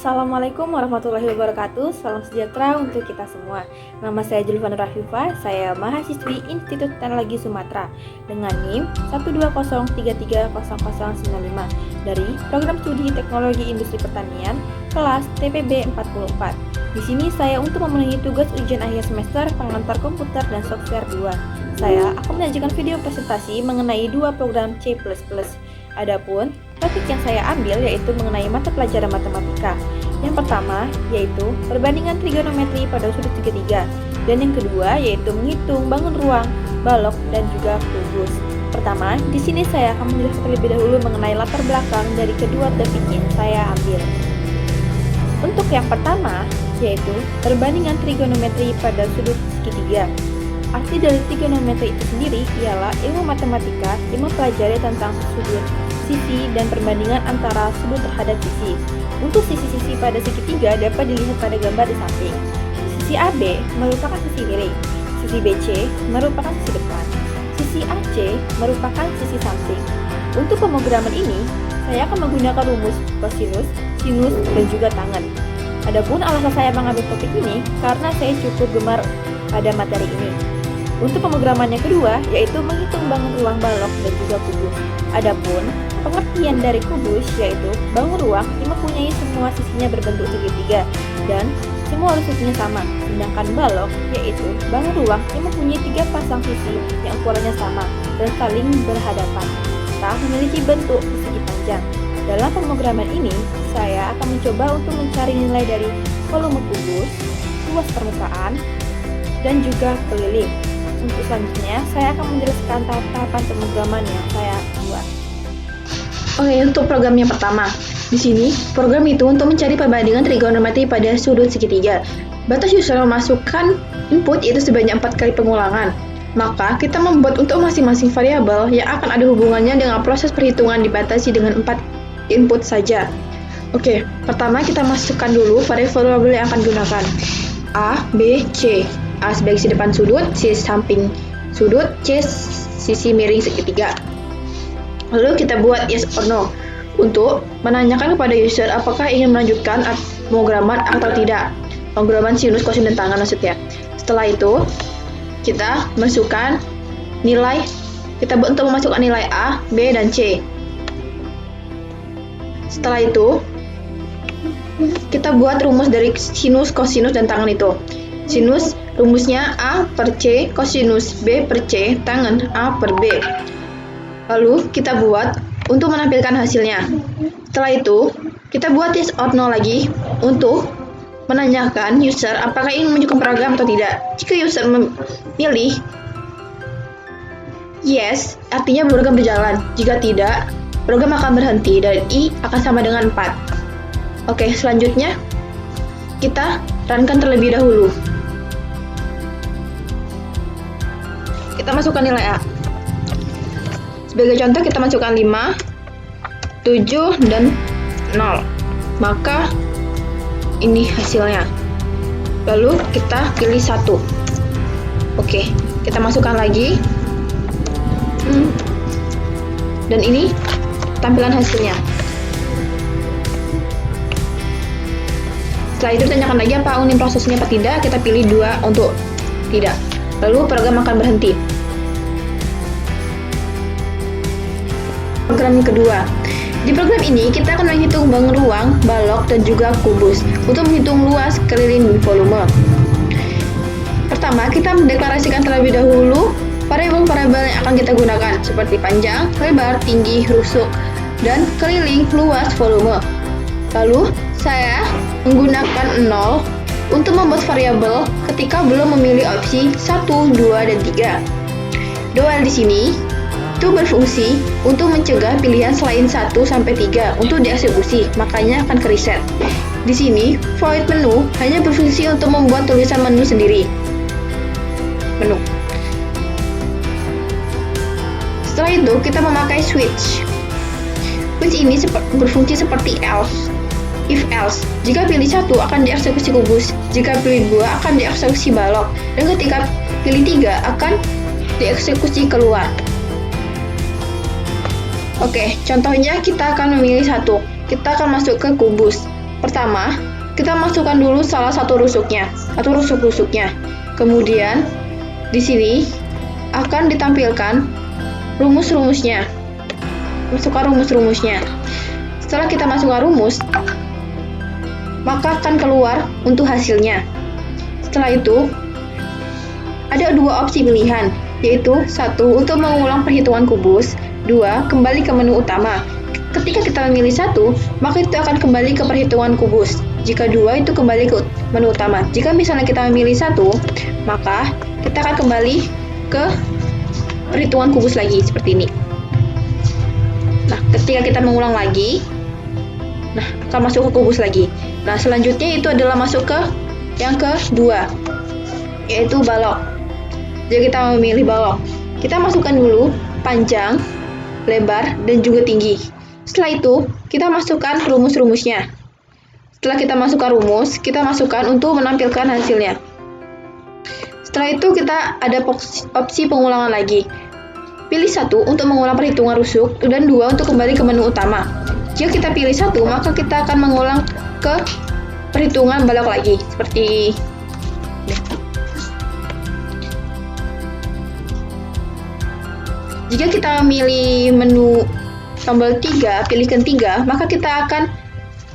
Assalamualaikum warahmatullahi wabarakatuh. Salam sejahtera untuk kita semua. Nama saya Julfan Rafifa. Saya mahasiswi Institut Teknologi Sumatera dengan NIM 120330095 dari Program Studi Teknologi Industri Pertanian kelas TPB 44. Di sini saya untuk memenuhi tugas ujian akhir semester pengantar komputer dan software 2. Saya akan menyajikan video presentasi mengenai dua program C++. Adapun topik yang saya ambil yaitu mengenai mata pelajaran matematika. Yang pertama yaitu perbandingan trigonometri pada sudut segitiga, dan yang kedua yaitu menghitung bangun ruang, balok, dan juga kubus. Pertama, di sini saya akan menjelaskan terlebih dahulu mengenai latar belakang dari kedua topik yang saya ambil. Untuk yang pertama yaitu perbandingan trigonometri pada sudut segitiga. Arti dari trigonometri itu sendiri ialah ilmu matematika yang mempelajari tentang sudut, sisi, dan perbandingan antara sudut terhadap sisi. Untuk sisi-sisi pada segitiga dapat dilihat pada gambar di samping. Sisi AB merupakan sisi miring, sisi BC merupakan sisi depan, sisi AC merupakan sisi samping. Untuk pemrograman ini, saya akan menggunakan rumus kosinus, sinus, dan juga tangen. Adapun alasan saya mengambil topik ini karena saya cukup gemar pada materi ini. Untuk pemrograman yang kedua yaitu menghitung bangun ruang, balok, dan juga kubus. Adapun pengertian dari kubus yaitu bangun ruang yang mempunyai semua sisinya berbentuk segitiga dan semua sisinya sama. Sedangkan balok yaitu bangun ruang yang mempunyai 3 pasang sisi yang ukurannya sama dan saling berhadapan serta memiliki bentuk persegi panjang. Dalam pemrograman ini, saya akan mencoba untuk mencari nilai dari volume kubus, luas permukaan, dan juga keliling. Untuk selanjutnya, saya akan menjelaskan tahapan pemrograman yang saya buat. Oke, untuk program yang pertama. Di sini, program itu untuk mencari perbandingan trigonometri pada sudut segitiga. Batas user memasukkan input yaitu sebanyak 4 kali pengulangan. Maka, kita membuat untuk masing-masing variabel yang akan ada hubungannya dengan proses perhitungan dibatasi dengan 4 input saja. Oke, pertama kita masukkan dulu variabel yang akan digunakan. A, B, C. A sebagai sisi depan sudut, C samping sudut, C sisi miring segitiga. Lalu kita buat yes or no untuk menanyakan kepada user apakah ingin melanjutkan pemrograman atau tidak. Pemrograman sinus, kosinus, dan tangen maksudnya. Setelah itu kita masukkan nilai, kita buat untuk memasukkan nilai A, B, dan C. Setelah itu kita buat rumus dari sinus, kosinus, dan tangen itu. Sinus rumusnya A per C, kosinus B per C, tangen A per B. Lalu kita buat untuk menampilkan hasilnya. Setelah itu kita buat yes or no lagi untuk menanyakan user apakah ingin menunjukkan program atau tidak. Jika user memilih yes, artinya program berjalan. Jika tidak, program akan berhenti dan I akan sama dengan 4. Oke, selanjutnya kita runkan terlebih dahulu. Kita masukkan nilai A. Sebagai contoh kita masukkan 5, 7, dan 0. Maka ini hasilnya. Lalu kita pilih 1. Oke, kita masukkan lagi. Dan ini tampilan hasilnya. Setelah itu tanyakan lagi apa ingin prosesnya apa tidak. Kita pilih 2 untuk tidak. Lalu program akan berhenti. Program yang kedua. Di program ini kita akan menghitung bangun ruang, balok, dan juga kubus untuk menghitung luas, keliling, dan volume. Pertama, kita mendeklarasikan terlebih dahulu variabel-variabel yang akan kita gunakan seperti panjang, lebar, tinggi, rusuk, dan keliling, luas, volume. Lalu, saya menggunakan 0 untuk membuat variabel ketika belum memilih opsi 1, 2, dan 3. Dual di sini itu berfungsi untuk mencegah pilihan selain 1 sampai 3 untuk dieksekusi, makanya akan ke reset. Di sini, void menu hanya berfungsi untuk membuat tulisan menu sendiri. Menu. Setelah itu, kita memakai switch. Switch ini berfungsi seperti else. If else, jika pilih 1 akan dieksekusi kubus, jika pilih 2 akan dieksekusi balok, dan ketika pilih 3 akan dieksekusi keluar. Oke, contohnya kita akan memilih 1. Kita akan masuk ke kubus. Pertama, kita masukkan dulu salah satu rusuknya atau rusuk-rusuknya. Kemudian di sini akan ditampilkan rumus-rumusnya. Masukkan rumus-rumusnya. Setelah kita masukkan rumus, maka akan keluar untuk hasilnya. Setelah itu, ada dua opsi pilihan, yaitu 1. Untuk mengulang perhitungan kubus, 2. Kembali ke menu utama. Ketika kita memilih 1, maka itu akan kembali ke perhitungan kubus. Jika 2, itu kembali ke menu utama. Jika misalnya kita memilih 1, maka kita akan kembali ke perhitungan kubus lagi, seperti ini. Nah, ketika kita mengulang lagi, akan masuk ke kubus lagi. Nah, selanjutnya itu adalah masuk ke yang kedua, yaitu balok. Jadi kita memilih balok. Kita masukkan dulu panjang, lebar, dan juga tinggi. Setelah itu, kita masukkan rumus-rumusnya. Setelah kita masukkan rumus, kita masukkan untuk menampilkan hasilnya. Setelah itu, kita ada opsi pengulangan lagi. Pilih 1 untuk mengulang perhitungan rusuk, dan 2 untuk kembali ke menu utama. Jika kita pilih 1, maka kita akan mengulang ke perhitungan balok lagi, seperti ini. Jika kita memilih menu tombol 3, pilihkan 3, maka kita akan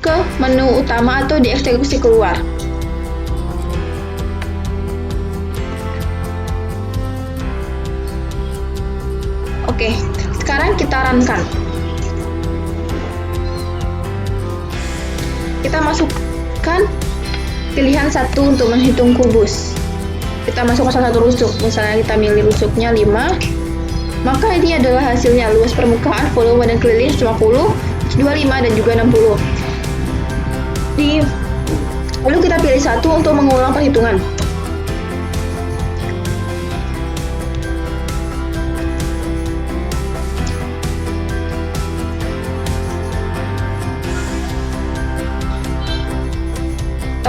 ke menu utama atau dieksekusi keluar. Oke, sekarang kita runkan. Kita masukkan pilihan 1 untuk menghitung kubus. Kita masukkan salah satu rusuk, misalnya kita milih rusuknya 5, maka ini adalah hasilnya: luas permukaan, volume dan keliling 50, 25, dan juga 60. Lalu kita pilih 1 untuk mengulang perhitungan.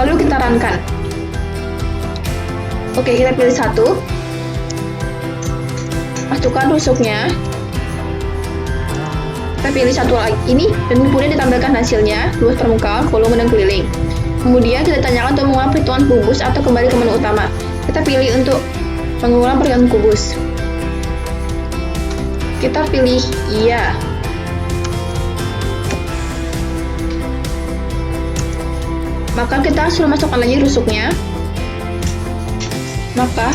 Lalu kita runkan. Oke, kita pilih 1. Masukkan rusuknya. Kita pilih 1 lagi ini, dan kemudian ditambahkan hasilnya: luas permukaan, volume, dan keliling. Kemudian kita tanyakan untuk mengulang perhitungan kubus atau kembali ke menu utama. Kita pilih untuk mengulang perhitungan kubus. Kita pilih iya. Maka kita suruh masukkan lagi rusuknya. Maka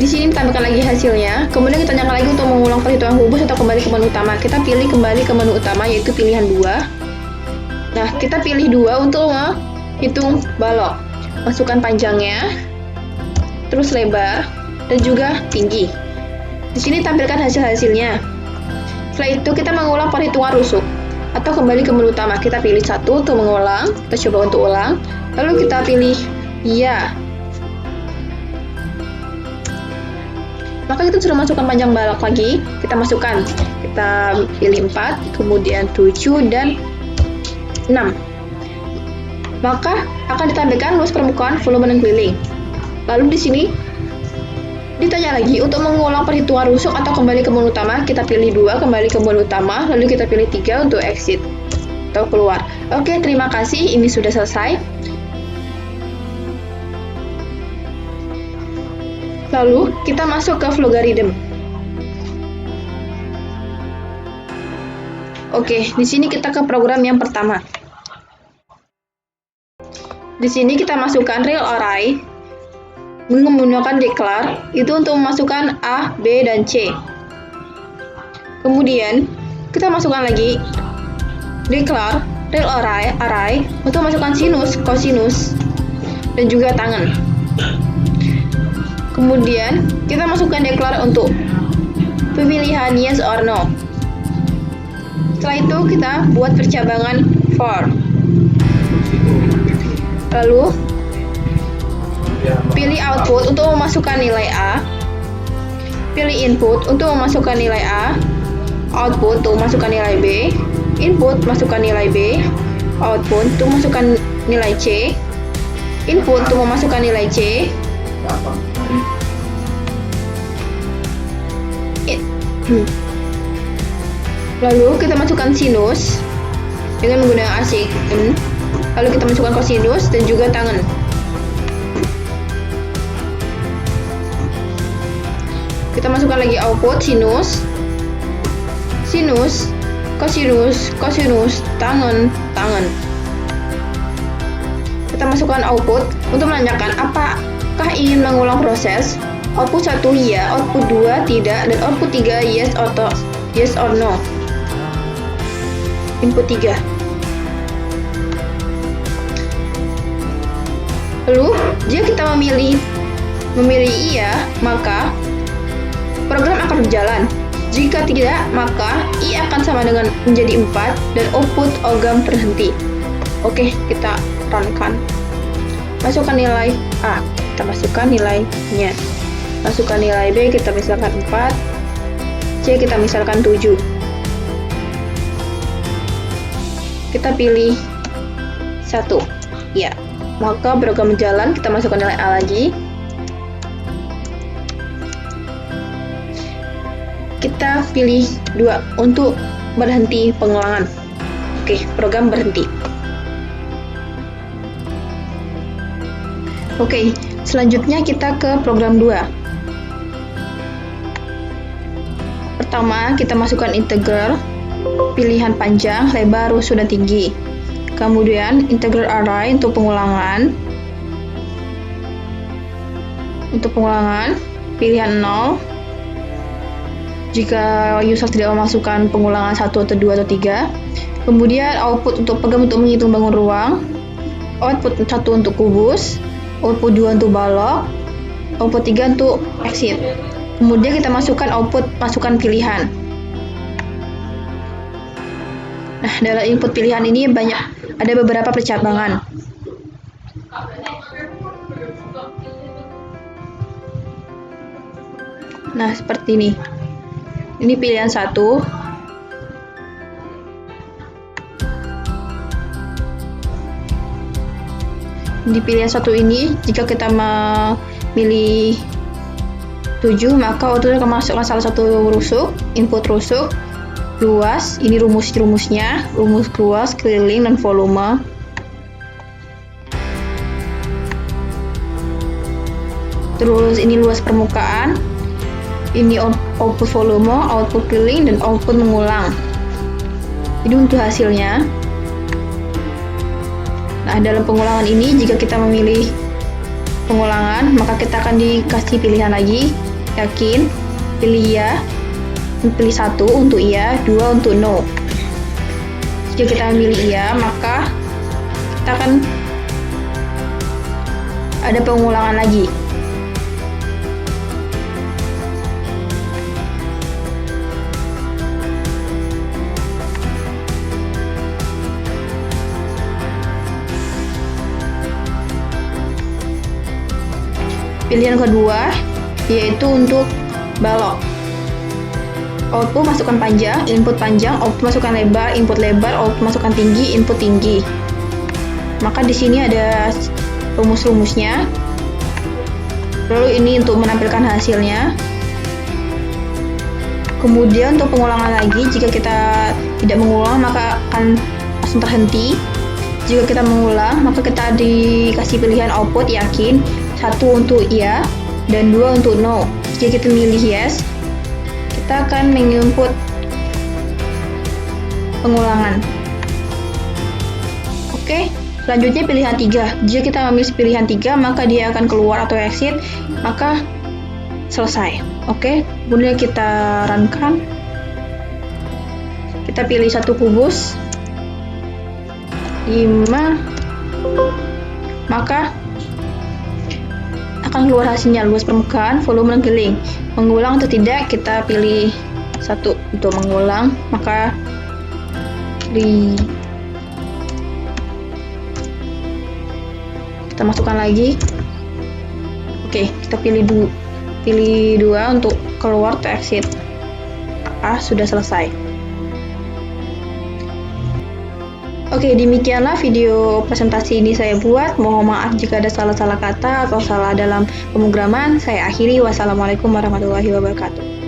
di sini ditambahkan lagi hasilnya. Kemudian kita tanyakan lagi untuk mengulang perhitungan kubus atau kembali ke menu utama. Kita pilih kembali ke menu utama, yaitu pilihan 2. Nah, kita pilih 2 untuk menghitung balok. Masukkan panjangnya, terus lebar, dan juga tinggi. Di sini tampilkan hasil-hasilnya. Setelah itu kita mengulang perhitungan rusuk atau kembali ke menu utama. Kita pilih 1 untuk mengulang. Kita coba untuk ulang. Lalu kita pilih iya. Maka kita sudah masukkan panjang balok lagi. Kita masukkan. Kita pilih 4, kemudian 7 dan 6. Maka akan ditampilkan luas permukaan, volume, dan keliling. Lalu di sini ditanya lagi untuk mengulang perhitungan rusuk atau kembali ke menu utama. Kita pilih 2, kembali ke menu utama. Lalu kita pilih 3 untuk exit atau keluar. Oke, terima kasih. Ini sudah selesai. Lalu kita masuk ke logarithm. Oke, di sini kita ke program yang pertama. Di sini kita masukkan real array menggunakan declare itu untuk memasukkan A, B, dan C. Kemudian kita masukkan lagi declare real array untuk memasukkan sinus, kosinus, dan juga tangen. Kemudian kita masukkan declare untuk pemilihan yes or no. Setelah itu kita buat percabangan for. Lalu pilih output untuk memasukkan nilai A. Pilih input untuk memasukkan nilai A. Output untuk memasukkan nilai B. Input masukkan nilai B. Output untuk memasukkan nilai C. Input untuk memasukkan nilai C. Lalu kita masukkan sinus dengan menggunakan async. Lalu kita masukkan kosinus dan juga tangen. Kita masukkan lagi output sinus, sinus, kosinus, kosinus, tangen, tangen. Kita masukkan output untuk menanyakan apakah ingin mengulang proses. Output 1 ya, output 2 tidak, dan output 3 yes atau yes or no. Input 3. Lalu, jika kita memilih iya, maka program akan berjalan. Jika tidak, maka I akan sama dengan menjadi 4 dan output program terhenti. Oke, kita runkan. Masukkan nilai A, kita masukkan nilainya. Masukkan nilai B, kita misalkan 4. C, kita misalkan 7. Kita pilih 1. Ya, maka program berjalan. Kita masukkan nilai A lagi. Kita pilih 2 untuk berhenti pengulangan. Oke, program berhenti. Oke, selanjutnya kita ke program 2. Pertama, kita masukkan integral, pilihan panjang, lebar, rusuh, dan tinggi. Kemudian, integral array untuk pengulangan. Untuk pengulangan, pilihan 0. Jika user tidak memasukkan pengulangan 1 atau 2 atau 3. Kemudian, output untuk program untuk menghitung bangun ruang. Output 1 untuk kubus. Output 2 untuk balok. Output 3 untuk exit. Kemudian kita masukkan output masukan pilihan. Nah, dalam input pilihan ini ada beberapa percabangan. Nah, seperti ini. Ini pilihan 1. Di pilihan 1 ini, jika kita memilih 7, maka output akan masukkan salah satu rusuk, input rusuk, luas, ini rumusnya, rumus luas, keliling, dan volume. Terus ini luas permukaan, ini output volume, output keliling, dan output mengulang. Ini untuk hasilnya. Nah, dalam pengulangan ini, jika kita memilih pengulangan, maka kita akan dikasih pilihan lagi. Yakin, pilih ya, pilih 1 untuk iya, 2 untuk no. Jika kita memilih iya, maka kita akan ada pengulangan lagi. Pilihan kedua yaitu untuk balok. Output masukkan panjang, input panjang, output masukkan lebar, input lebar, output masukkan tinggi, input tinggi. Maka di sini ada rumus-rumusnya. Lalu ini untuk menampilkan hasilnya. Kemudian untuk pengulangan lagi, jika kita tidak mengulang maka akan langsung terhenti. Jika kita mengulang, maka kita dikasih pilihan output yakin, 1 untuk iya, dan 2 untuk no. Jika kita milih yes, kita akan menginput pengulangan. Oke, selanjutnya pilihan 3. Jika kita memilih pilihan 3, maka dia akan keluar atau exit, maka selesai. Oke, kemudian kita runkan. Kita pilih 1 kubus 5, maka akan keluar hasilnya luas permukaan, volume, dan keliling. Mengulang atau tidak, kita pilih 1 untuk mengulang, maka kita masukkan lagi. Oke, kita pilih 2 untuk keluar atau exit. Sudah selesai. Oke, demikianlah video presentasi ini saya buat. Mohon maaf jika ada salah-salah kata atau salah dalam pemrograman. Saya akhiri. Wassalamualaikum warahmatullahi wabarakatuh.